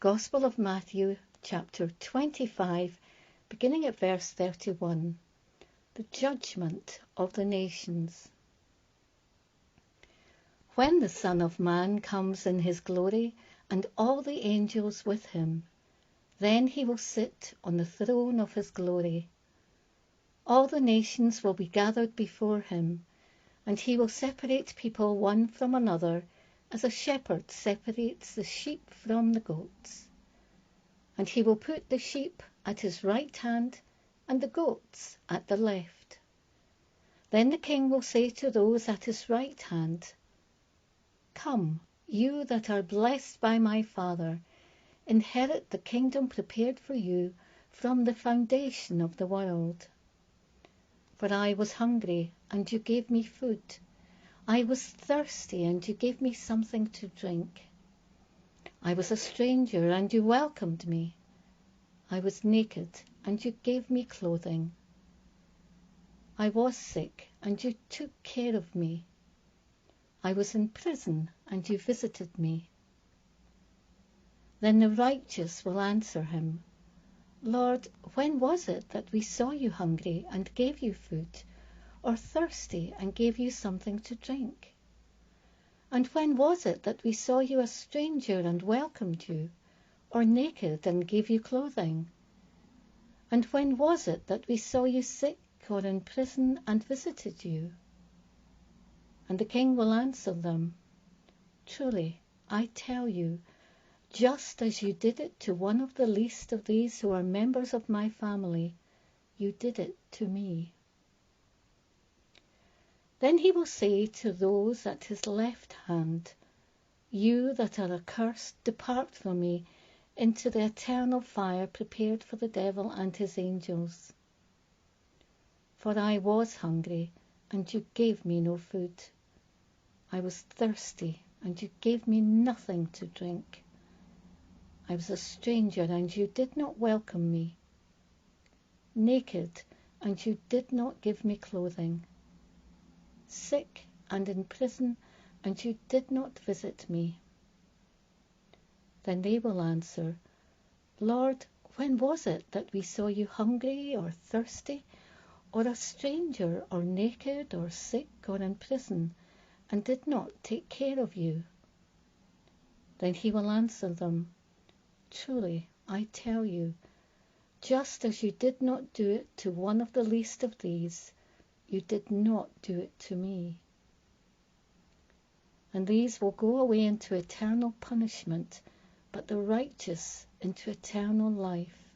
Gospel of Matthew, chapter 25, beginning at verse 31. The judgment of the nations. When the Son of Man comes in his glory, and all the angels with him, then he will sit on the throne of his glory. All the nations will be gathered before him, and he will separate people one from another, as a shepherd separates the sheep from the goats. And he will put the sheep at his right hand, and the goats at the left. Then the king will say to those at his right hand, "Come, you that are blessed by my Father, inherit the kingdom prepared for you from the foundation of the world. For I was hungry, and you gave me food. I was thirsty, and you gave me something to drink. I was a stranger, and you welcomed me. I was naked, and you gave me clothing. I was sick, and you took care of me. I was in prison, and you visited me." Then the righteous will answer him, "Lord, when was it that we saw you hungry and gave you food, or thirsty and gave you something to drink? And when was it that we saw you a stranger and welcomed you, or naked and gave you clothing? And when was it that we saw you sick or in prison and visited you?" And the king will answer them, "Truly, I tell you, just as you did it to one of the least of these who are members of my family, you did it to me." Then he will say to those at his left hand, "You that are accursed, depart from me into the eternal fire prepared for the devil and his angels. For I was hungry, and you gave me no food. I was thirsty, and you gave me nothing to drink. I was a stranger, and you did not welcome me. Naked, and you did not give me clothing. Sick and in prison, and you did not visit me." Then they will answer, "Lord, when was it that we saw you hungry or thirsty, or a stranger, or naked, or sick, or in prison, and did not take care of you?" Then he will answer them, "Truly, I tell you, just as you did not do it to one of the least of these, you did not do it to me." And these will go away into eternal punishment, but the righteous into eternal life.